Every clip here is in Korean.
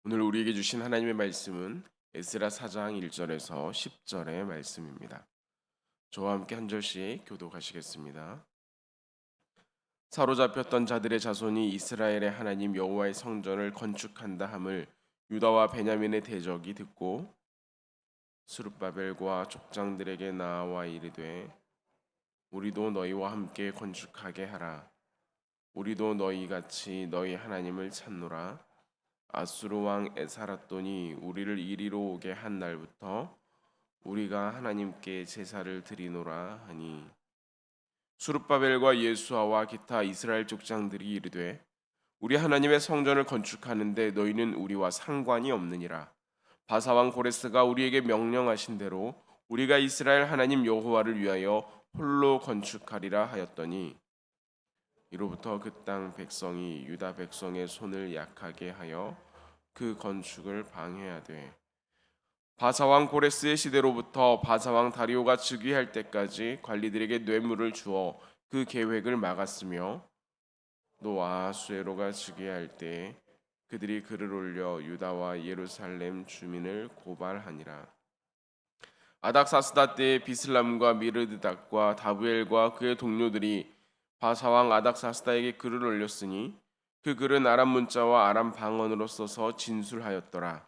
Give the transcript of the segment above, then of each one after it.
오늘 우리에게 주신 하나님의 말씀은 에스라 4장 1절에서 10절의 말씀입니다. 저와 함께 한 절씩 교독하시겠습니다. 사로잡혔던 자들의 자손이 이스라엘의 하나님 여호와의 성전을 건축한다 함을 유다와 베냐민의 대적이 듣고 스룹바벨과 족장들에게 나와 이르되 우리도 너희와 함께 건축하게 하라. 우리도 너희 같이 너희 하나님을 찾노라. 아수르 왕 에사라돈이 우리를 이리로 오게 한 날부터 우리가 하나님께 제사를 드리노라 하니 수룹바벨과 예수아와 기타 이스라엘 족장들이 이르되 우리 하나님의 성전을 건축하는데 너희는 우리와 상관이 없느니라. 바사 왕 고레스가 우리에게 명령하신 대로 우리가 이스라엘 하나님 여호와를 위하여 홀로 건축하리라 하였더니 이로부터 그 땅 백성이 유다 백성의 손을 약하게 하여 그 건축을 방해하되 바사왕 고레스의 시대로부터 바사왕 다리오가 즉위할 때까지 관리들에게 뇌물을 주어 그 계획을 막았으며 또 아하수에로가 즉위할 때 그들이 글을 올려 유다와 예루살렘 주민을 고발하니라. 아닥사스다 때에 비슬람과 미르드닥과 다부엘과 그의 동료들이 바사왕 아닥사스다에게 글을 올렸으니 그 글은 아람 문자와 아람 방언으로 써서 진술하였더라.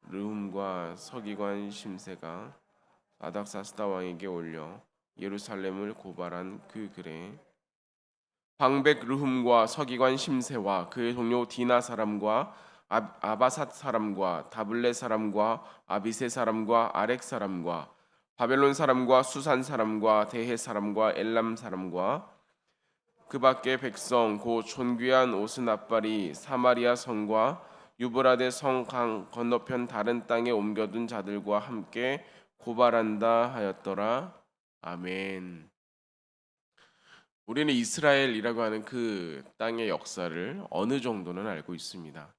르훔과 서기관 심세가 아닥사스다 왕에게 올려 예루살렘을 고발한 그 글에 방백 르훔과 서기관 심세와 그의 동료 디나 사람과 아바삿 사람과 다블레 사람과 아비세 사람과 아렉 사람과 바벨론 사람과 수산 사람과 대해 사람과 엘람 사람과 그 밖의 백성 곧 존귀한 오스나발이 사마리아 성과 유브라데 성 강 건너편 다른 땅에 옮겨둔 자들과 함께 고발한다 하였더라. 아멘. 우리는 이스라엘이라고 하는 그 땅의 역사를 어느 정도는 알고 있습니다.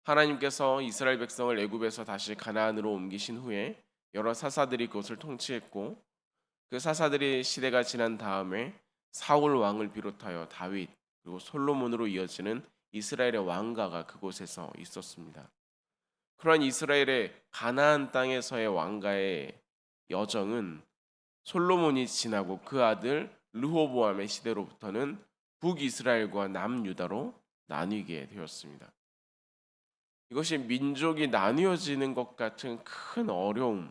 하나님께서 이스라엘 백성을 애굽에서 다시 가나안으로 옮기신 후에 여러 사사들이 그것을 통치했고 그 사사들의 시대가 지난 다음에 사울 왕을 비롯하여 다윗 그리고 솔로몬으로 이어지는 이스라엘의 왕가가 그곳에서 있었습니다. 그러한 이스라엘의 가나안 땅에서의 왕가의 여정은 솔로몬이 지나고 그 아들 르호보암의 시대로부터는 북이스라엘과 남유다로 나뉘게 되었습니다. 이것이 민족이 나뉘어지는 것 같은 큰 어려움,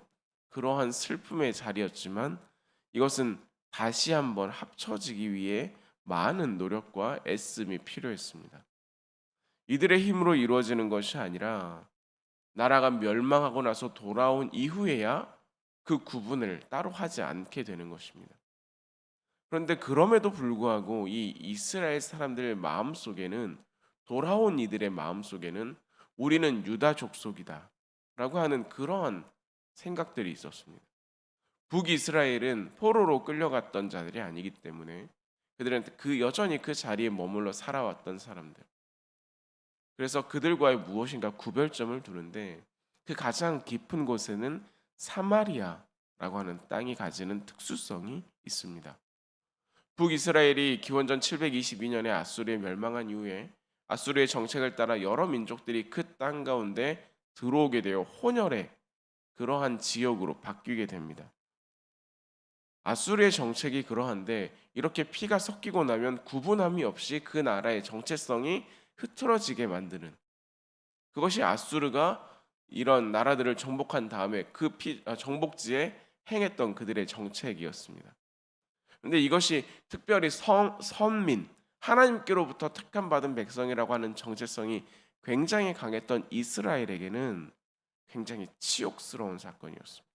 그러한 슬픔의 자리였지만 이것은 다시 한번 합쳐지기 위해 많은 노력과 애씀이 필요했습니다. 이들의 힘으로 이루어지는 것이 아니라 나라가 멸망하고 나서 돌아온 이후에야 그 구분을 따로 하지 않게 되는 것입니다. 그런데 그럼에도 불구하고 이 이스라엘 사람들의 마음속에는 돌아온 이들의 마음속에는 우리는 유다 족속이다 라고 하는 그러한 생각들이 있었습니다. 북이스라엘은 포로로 끌려갔던 자들이 아니기 때문에 그들은 여전히 그 자리에 머물러 살아왔던 사람들. 그래서 그들과의 무엇인가 구별점을 두는데 그 가장 깊은 곳에는 사마리아라고 하는 땅이 가지는 특수성이 있습니다. 북이스라엘이 기원전 722년에 아수르에 멸망한 이후에 아수르의 정책을 따라 여러 민족들이 그 땅 가운데 들어오게 되어 혼혈의 그러한 지역으로 바뀌게 됩니다. 아수르의 정책이 그러한데 이렇게 피가 섞이고 나면 구분함이 없이 그 나라의 정체성이 흐트러지게 만드는 그것이 아수르가 이런 나라들을 정복한 다음에 정복지에 행했던 그들의 정책이었습니다. 그런데 이것이 특별히 선민 하나님께로부터 택함받은 백성이라고 하는 정체성이 굉장히 강했던 이스라엘에게는 굉장히 치욕스러운 사건이었습니다.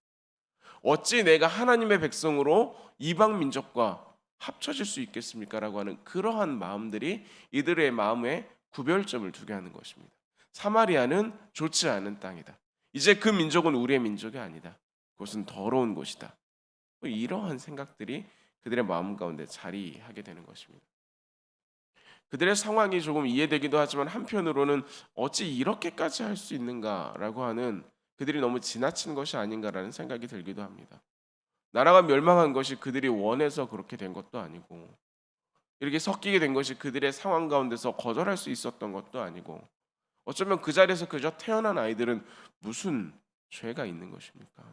어찌 내가 하나님의 백성으로 이방 민족과 합쳐질 수 있겠습니까라고 하는 그러한 마음들이 이들의 마음에 구별점을 두게 하는 것입니다. 사마리아는 좋지 않은 땅이다. 이제 그 민족은 우리의 민족이 아니다. 그것은 더러운 곳이다. 이러한 생각들이 그들의 마음 가운데 자리하게 되는 것입니다. 그들의 상황이 조금 이해되기도 하지만 한편으로는 어찌 이렇게까지 할 수 있는가라고 하는 그들이 너무 지나친 것이 아닌가라는 생각이 들기도 합니다. 나라가 멸망한 것이 그들이 원해서 그렇게 된 것도 아니고 이렇게 섞이게 된 것이 그들의 상황 가운데서 거절할 수 있었던 것도 아니고 어쩌면 그 자리에서 그저 태어난 아이들은 무슨 죄가 있는 것입니까?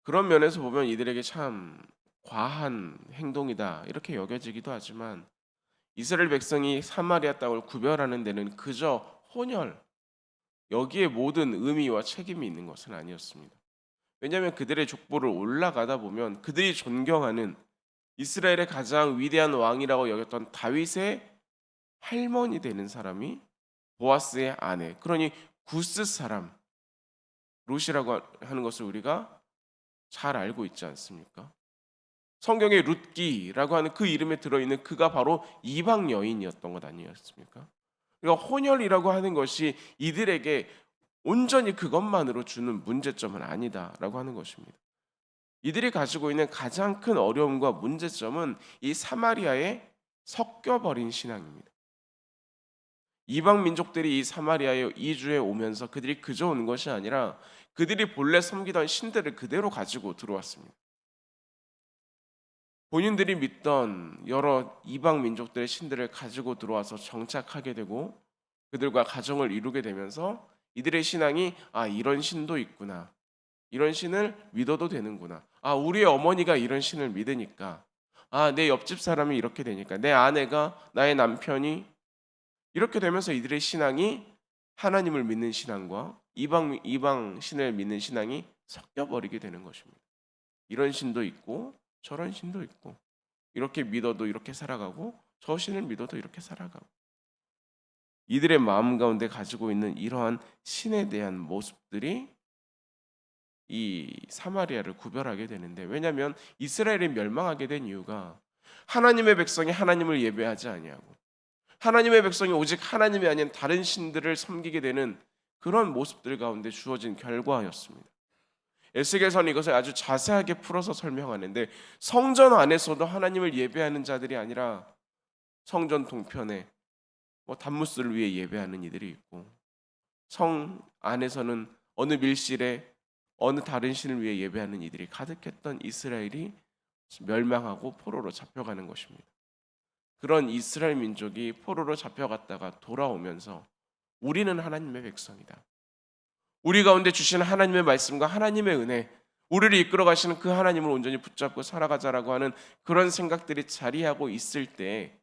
그런 면에서 보면 이들에게 참 과한 행동이다 이렇게 여겨지기도 하지만 이스라엘 백성이 사마리아 땅을 구별하는 데는 그저 혼혈 여기에 모든 의미와 책임이 있는 것은 아니었습니다. 왜냐하면 그들의 족보를 올라가다 보면 그들이 존경하는 이스라엘의 가장 위대한 왕이라고 여겼던 다윗의 할머니 되는 사람이 보아스의 아내, 그러니 구스 사람 룻이라고 하는 것을 우리가 잘 알고 있지 않습니까? 성경의 룻기라고 하는 그 이름에 들어있는 그가 바로 이방 여인이었던 것 아니었습니까? 그러니까 혼혈이라고 하는 것이 이들에게 온전히 그것만으로 주는 문제점은 아니다라고 하는 것입니다. 이들이 가지고 있는 가장 큰 어려움과 문제점은 이 사마리아에 섞여버린 신앙입니다. 이방 민족들이 이 사마리아에 이주해 오면서 그들이 그저 오는 것이 아니라 그들이 본래 섬기던 신들을 그대로 가지고 들어왔습니다. 본인들이 믿던 여러 이방 민족들의 신들을 가지고 들어와서 정착하게 되고 그들과 가정을 이루게 되면서 이들의 신앙이 이런 신도 있구나. 이런 신을 믿어도 되는구나. 우리의 어머니가 이런 신을 믿으니까 내 옆집 사람이 이렇게 되니까 내 아내가 나의 남편이 이렇게 되면서 이들의 신앙이 하나님을 믿는 신앙과 이방 신을 믿는 신앙이 섞여 버리게 되는 것입니다. 이런 신도 있고 저런 신도 있고 이렇게 믿어도 이렇게 살아가고 저 신을 믿어도 이렇게 살아가고 이들의 마음 가운데 가지고 있는 이러한 신에 대한 모습들이 이 사마리아를 구별하게 되는데 왜냐하면 이스라엘이 멸망하게 된 이유가 하나님의 백성이 하나님을 예배하지 아니하고 하나님의 백성이 오직 하나님이 아닌 다른 신들을 섬기게 되는 그런 모습들 가운데 주어진 결과였습니다. 에스겔서는 이것을 아주 자세하게 풀어서 설명하는데 성전 안에서도 하나님을 예배하는 자들이 아니라 성전 동편에 단무스를 위해 예배하는 이들이 있고 성 안에서는 어느 밀실에 어느 다른 신을 위해 예배하는 이들이 가득했던 이스라엘이 멸망하고 포로로 잡혀가는 것입니다. 그런 이스라엘 민족이 포로로 잡혀갔다가 돌아오면서 우리는 하나님의 백성이다. 우리 가운데 주신 하나님의 말씀과 하나님의 은혜, 우리를 이끌어 가시는 그 하나님을 온전히 붙잡고 살아가자라고 하는 그런 생각들이 자리하고 있을 때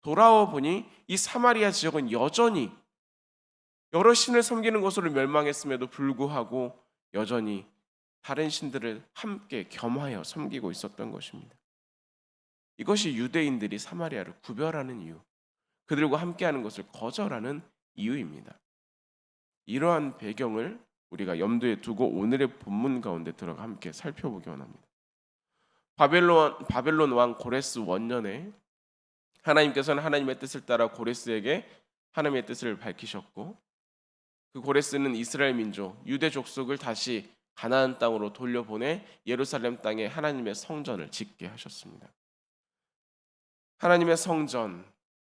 돌아와 보니 이 사마리아 지역은 여전히 여러 신을 섬기는 것으로 멸망했음에도 불구하고 여전히 다른 신들을 함께 겸하여 섬기고 있었던 것입니다. 이것이 유대인들이 사마리아를 구별하는 이유, 그들과 함께하는 것을 거절하는 이유입니다. 이러한 배경을 우리가 염두에 두고 오늘의 본문 가운데 들어가 함께 살펴보기 원합니다. 바벨론 왕 고레스 원년에 하나님께서는 하나님의 뜻을 따라 고레스에게 하나님의 뜻을 밝히셨고 그 고레스는 이스라엘 민족 유대 족속을 다시 가나안 땅으로 돌려보내 예루살렘 땅에 하나님의 성전을 짓게 하셨습니다. 하나님의 성전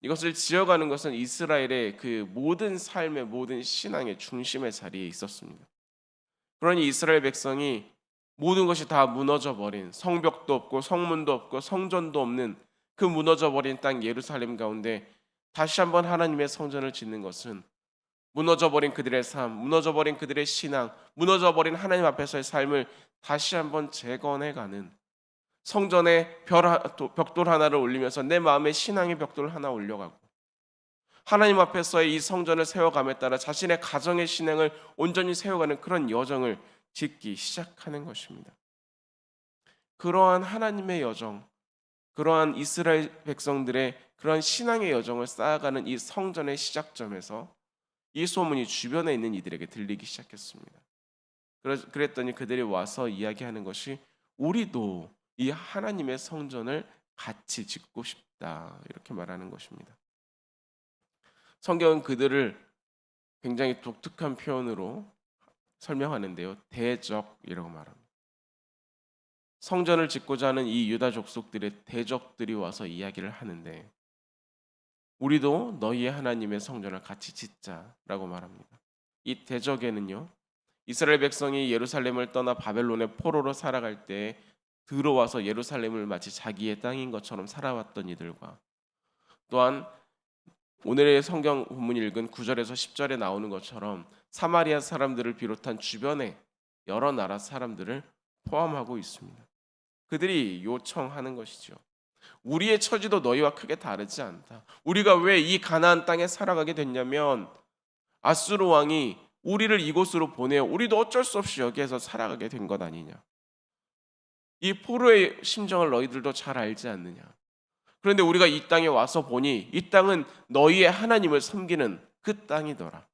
이것을 지어가는 것은 이스라엘의 그 모든 삶의 모든 신앙의 중심의 자리에 있었습니다. 그러니 이스라엘 백성이 모든 것이 다 무너져 버린 성벽도 없고 성문도 없고 성전도 없는 그 무너져 버린 땅 예루살렘 가운데 다시 한번 하나님의 성전을 짓는 것은 무너져 버린 그들의 삶, 무너져 버린 그들의 신앙, 무너져 버린 하나님 앞에서의 삶을 다시 한번 재건해가는 성전에 벽돌 하나를 올리면서 내 마음의 신앙의 벽돌 하나 올려가고 하나님 앞에서의 이 성전을 세워감에 따라 자신의 가정의 신앙을 온전히 세워가는 그런 여정을 짓기 시작하는 것입니다. 그러한 하나님의 여정, 그러한 이스라엘 백성들의 그러한 신앙의 여정을 쌓아가는 이 성전의 시작점에서 이 소문이 주변에 있는 이들에게 들리기 시작했습니다. 그랬더니 그들이 와서 이야기하는 것이 우리도 이 하나님의 성전을 같이 짓고 싶다 이렇게 말하는 것입니다. 성경은 그들을 굉장히 독특한 표현으로 설명하는데요. 대적이라고 말합니다. 성전을 짓고자 하는 이 유다 족속들의 대적들이 와서 이야기를 하는데 우리도 너희의 하나님의 성전을 같이 짓자라고 말합니다. 이 대적에는요. 이스라엘 백성이 예루살렘을 떠나 바벨론의 포로로 살아갈 때 들어와서 예루살렘을 마치 자기의 땅인 것처럼 살아왔던 이들과 또한 오늘의 성경 본문 읽은 9절에서 10절에 나오는 것처럼 사마리아 사람들을 비롯한 주변의 여러 나라 사람들을 포함하고 있습니다. 그들이 요청하는 것이죠. 우리의 처지도 너희와 크게 다르지 않다. 우리가 왜 이 가나안 땅에 살아가게 됐냐면 아수르 왕이 우리를 이곳으로 보내어 우리도 어쩔 수 없이 여기에서 살아가게 된 것 아니냐. 이 포로의 심정을 너희들도 잘 알지 않느냐. 그런데 우리가 이 땅에 와서 보니 이 땅은 너희의 하나님을 섬기는 그 땅이더라.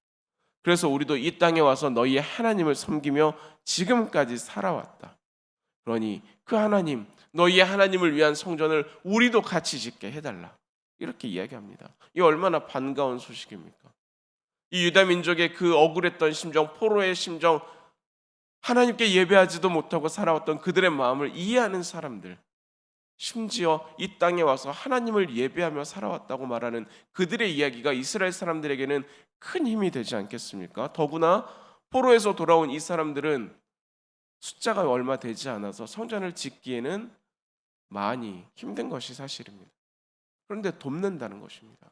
그래서 우리도 이 땅에 와서 너희의 하나님을 섬기며 지금까지 살아왔다. 그러니 그 하나님, 너희의 하나님을 위한 성전을 우리도 같이 짓게 해달라. 이렇게 이야기합니다. 이 얼마나 반가운 소식입니까? 이 유다 민족의 그 억울했던 심정, 포로의 심정, 하나님께 예배하지도 못하고 살아왔던 그들의 마음을 이해하는 사람들, 심지어 이 땅에 와서 하나님을 예배하며 살아왔다고 말하는 그들의 이야기가 이스라엘 사람들에게는 큰 힘이 되지 않겠습니까? 더구나 포로에서 돌아온 이 사람들은 숫자가 얼마 되지 않아서 성전을 짓기에는 많이 힘든 것이 사실입니다. 그런데 돕는다는 것입니다.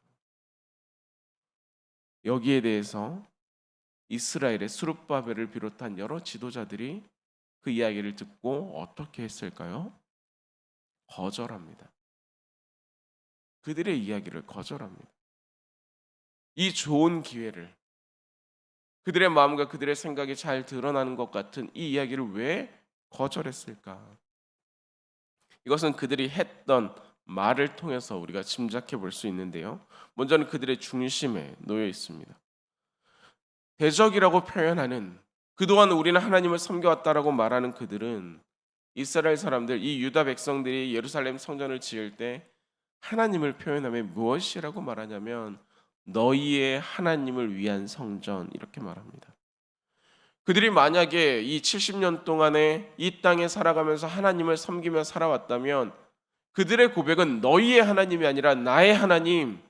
여기에 대해서 이스라엘의 스룹바벨을 비롯한 여러 지도자들이 그 이야기를 듣고 어떻게 했을까요? 거절합니다. 그들의 이야기를 거절합니다. 이 좋은 기회를, 그들의 마음과 그들의 생각이 잘 드러나는 것 같은 이 이야기를 왜 거절했을까? 이것은 그들이 했던 말을 통해서 우리가 짐작해 볼 수 있는데요. 먼저는 그들의 중심에 놓여 있습니다. 대적이라고 표현하는, 그동안 우리는 하나님을 섬겨왔다라고 말하는 그들은 이스라엘 사람들, 이 유다 백성들이 예루살렘 성전을 지을 때 하나님을 표현하면 무엇이라고 말하냐면 너희의 하나님을 위한 성전, 이렇게 말합니다. 그들이 만약에 이 70년 동안에 이 땅에 살아가면서 하나님을 섬기며 살아왔다면 그들의 고백은 너희의 하나님이 아니라 나의 하나님,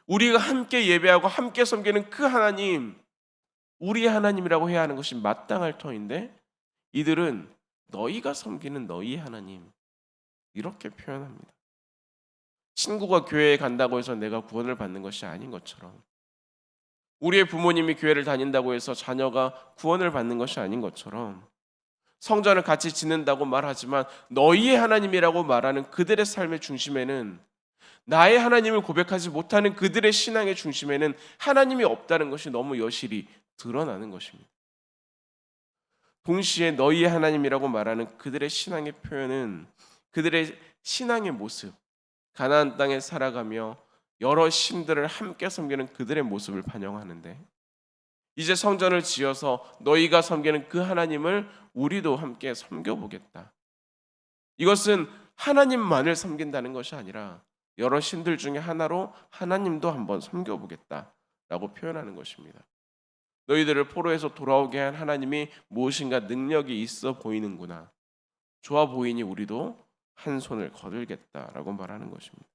우리가 함께 예배하고 함께 섬기는 그 하나님, 우리의 하나님이라고 해야 하는 것이 마땅할 터인데 이들은 너희가 섬기는 너희의 하나님, 이렇게 표현합니다. 친구가 교회에 간다고 해서 내가 구원을 받는 것이 아닌 것처럼, 우리의 부모님이 교회를 다닌다고 해서 자녀가 구원을 받는 것이 아닌 것처럼, 성전을 같이 짓는다고 말하지만 너희의 하나님이라고 말하는 그들의 삶의 중심에는, 나의 하나님을 고백하지 못하는 그들의 신앙의 중심에는 하나님이 없다는 것이 너무 여실히 드러나는 것입니다. 동시에 너희의 하나님이라고 말하는 그들의 신앙의 표현은 그들의 신앙의 모습, 가나안 땅에 살아가며 여러 신들을 함께 섬기는 그들의 모습을 반영하는데, 이제 성전을 지어서 너희가 섬기는 그 하나님을 우리도 함께 섬겨보겠다. 이것은 하나님만을 섬긴다는 것이 아니라 여러 신들 중에 하나로 하나님도 한번 섬겨보겠다라고 표현하는 것입니다. 너희들을 포로에서 돌아오게 한 하나님이 무엇인가 능력이 있어 보이는구나, 좋아 보이니 우리도 한 손을 거들겠다라고 말하는 것입니다.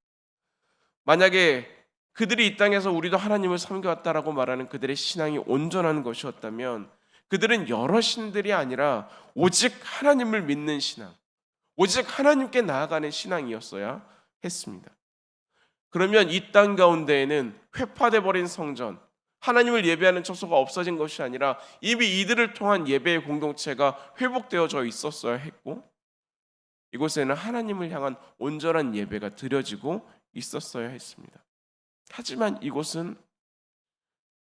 만약에 그들이 이 땅에서 우리도 하나님을 섬겨왔다라고 말하는 그들의 신앙이 온전한 것이었다면 그들은 여러 신들이 아니라 오직 하나님을 믿는 신앙, 오직 하나님께 나아가는 신앙이었어야 했습니다. 그러면 이 땅 가운데에는 회파돼 버린 성전, 하나님을 예배하는 처소가 없어진 것이 아니라 이미 이들을 통한 예배의 공동체가 회복되어져 있었어야 했고, 이곳에는 하나님을 향한 온전한 예배가 드려지고 있었어야 했습니다. 하지만 이곳은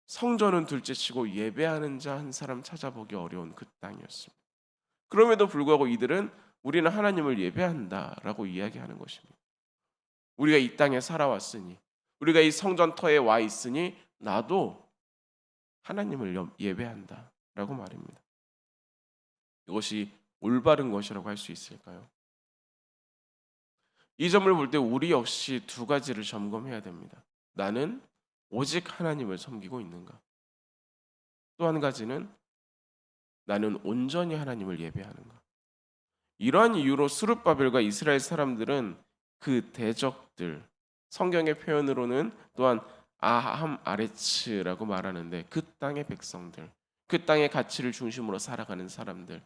성전은 둘째치고 예배하는 자 한 사람 찾아보기 어려운 그 땅이었습니다. 그럼에도 불구하고 이들은 우리는 하나님을 예배한다라고 이야기하는 것입니다. 우리가 이 땅에 살아왔으니, 우리가 이 성전터에 와 있으니 나도 하나님을 예배한다라고 말입니다. 이것이 올바른 것이라고 할 수 있을까요? 이 점을 볼 때 우리 역시 두 가지를 점검해야 됩니다. 나는 오직 하나님을 섬기고 있는가? 또 한 가지는 나는 온전히 하나님을 예배하는가? 이러한 이유로 스룹바벨과 이스라엘 사람들은 그 대적들, 성경의 표현으로는 또한 아함 아레츠라고 말하는데 그 땅의 백성들, 그 땅의 가치를 중심으로 살아가는 사람들,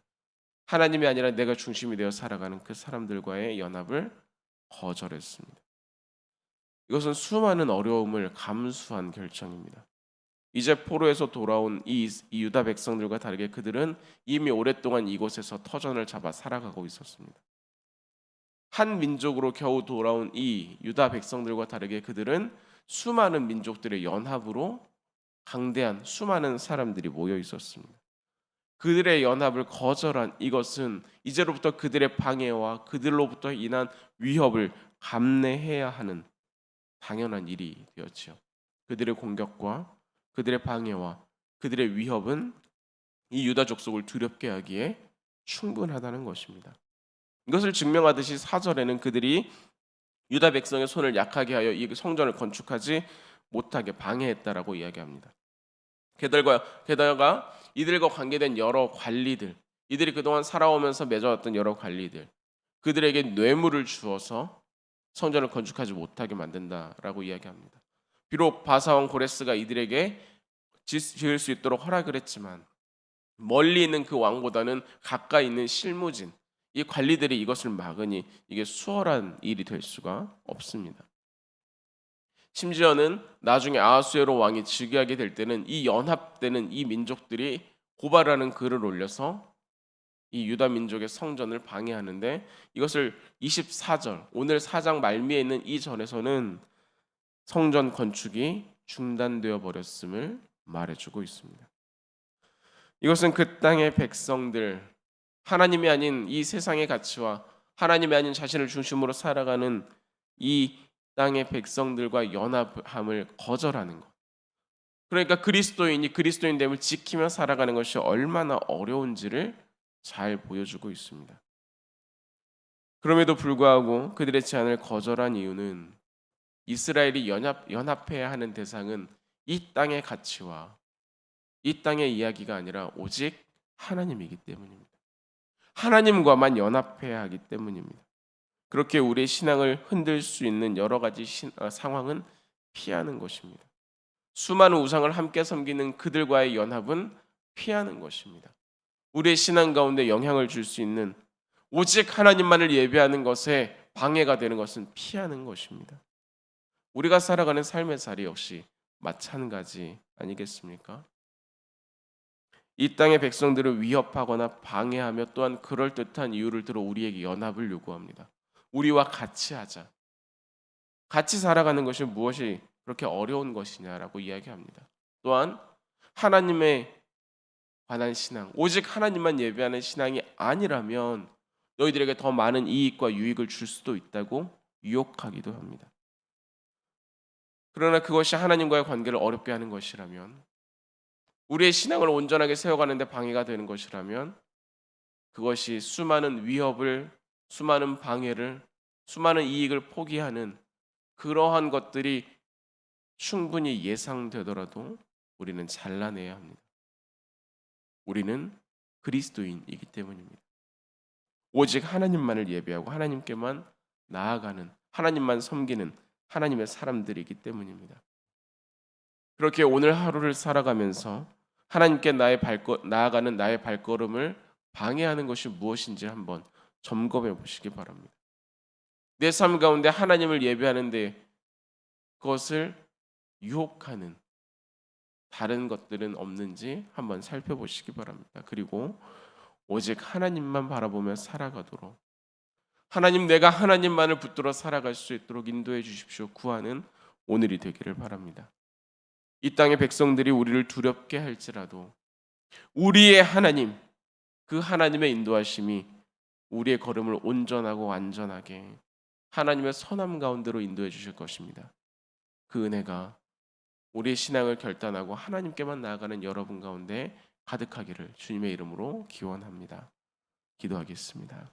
하나님이 아니라 내가 중심이 되어 살아가는 그 사람들과의 연합을 거절했습니다. 이것은 수많은 어려움을 감수한 결정입니다. 이제 포로에서 돌아온 이 유다 백성들과 다르게 그들은 이미 오랫동안 이곳에서 터전을 잡아 살아가고 있었습니다. 한 민족으로 겨우 돌아온 이 유다 백성들과 다르게 그들은 수많은 민족들의 연합으로 강대한 수많은 사람들이 모여 있었습니다. 그들의 연합을 거절한 이것은 이제로부터 그들의 방해와 그들로부터 인한 위협을 감내해야 하는 당연한 일이 되었지요. 그들의 공격과 그들의 방해와 그들의 위협은 이 유다 족속을 두렵게 하기에 충분하다는 것입니다. 이것을 증명하듯이 4절에는 그들이 유다 백성의 손을 약하게 하여 이 성전을 건축하지 못하게 방해했다라고 이야기합니다. 게다가 이들과 관계된 여러 관리들, 이들이 그동안 살아오면서 맺어왔던 여러 관리들, 그들에게 뇌물을 주어서 성전을 건축하지 못하게 만든다라고 이야기합니다. 비록 바사왕 고레스가 이들에게 지을 수 있도록 허락을 했지만 멀리 있는 그 왕보다는 가까이 있는 실무진, 이 관리들이 이것을 막으니 이게 수월한 일이 될 수가 없습니다. 심지어는 나중에 아하수에로 왕이 즉위하게 될 때는 이 연합되는 이 민족들이 고발하는 글을 올려서 이 유다 민족의 성전을 방해하는데 이것을 24절 오늘 4장 말미에 있는 이 절에서는 성전 건축이 중단되어 버렸음을 말해주고 있습니다. 이것은 그 땅의 백성들, 하나님이 아닌 이 세상의 가치와 하나님이 아닌 자신을 중심으로 살아가는 이 땅의 백성들과 연합함을 거절하는 것. 그러니까 그리스도인이 그리스도인됨을 지키며 살아가는 것이 얼마나 어려운지를 잘 보여주고 있습니다. 그럼에도 불구하고 그들의 제안을 거절한 이유는 이스라엘이 연합해야 하는 대상은 이 땅의 가치와 이 땅의 이야기가 아니라 오직 하나님이기 때문입니다. 하나님과만 연합해야 하기 때문입니다. 그렇게 우리의 신앙을 흔들 수 있는 여러 가지 상황은 피하는 것입니다. 수많은 우상을 함께 섬기는 그들과의 연합은 피하는 것입니다. 우리의 신앙 가운데 영향을 줄 수 있는 오직 하나님만을 예배하는 것에 방해가 되는 것은 피하는 것입니다. 우리가 살아가는 삶의 자리 역시 마찬가지 아니겠습니까? 이 땅의 백성들을 위협하거나 방해하며 또한 그럴듯한 이유를 들어 우리에게 연합을 요구합니다. 우리와 같이 하자. 같이 살아가는 것이 무엇이 그렇게 어려운 것이냐라고 이야기합니다. 또한 하나님에 관한 신앙, 오직 하나님만 예배하는 신앙이 아니라면 너희들에게 더 많은 이익과 유익을 줄 수도 있다고 유혹하기도 합니다. 그러나 그것이 하나님과의 관계를 어렵게 하는 것이라면, 우리의 신앙을 온전하게 세워가는 데 방해가 되는 것이라면 그것이 수많은 위협을, 수많은 방해를, 수많은 이익을 포기하는 그러한 것들이 충분히 예상되더라도 우리는 잘라내야 합니다. 우리는 그리스도인이기 때문입니다. 오직 하나님만을 예배하고 하나님께만 나아가는, 하나님만 섬기는 하나님의 사람들이기 때문입니다. 그렇게 오늘 하루를 살아가면서 하나님께 나아가는 나의 발걸음을 방해하는 것이 무엇인지 한번 점검해 보시기 바랍니다. 내 삶 가운데 하나님을 예배하는데 그것을 유혹하는 다른 것들은 없는지 한번 살펴보시기 바랍니다. 그리고 오직 하나님만 바라보며 살아가도록, 하나님, 내가 하나님만을 붙들어 살아갈 수 있도록 인도해 주십시오 구하는 오늘이 되기를 바랍니다. 이 땅의 백성들이 우리를 두렵게 할지라도 우리의 하나님, 그 하나님의 인도하심이 우리의 걸음을 온전하고 안전하게 하나님의 선함 가운데로 인도해 주실 것입니다. 그 은혜가 우리의 신앙을 결단하고 하나님께만 나아가는 여러분 가운데 가득하기를 주님의 이름으로 기원합니다. 기도하겠습니다.